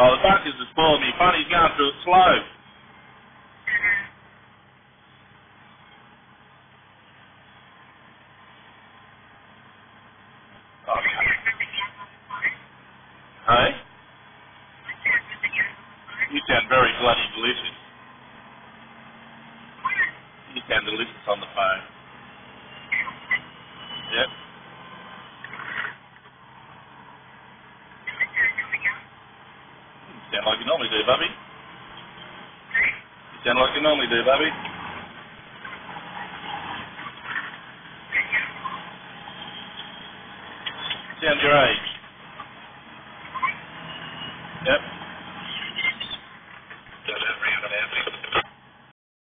Oh, the buses are spoiling me. Funny, he's going through it slow. Oh. Hey? You sound very bloody delicious. You sound delicious on the phone. Yep. You sound like you normally do, Bubby. You sound like you normally do, Bubby. Sound your age.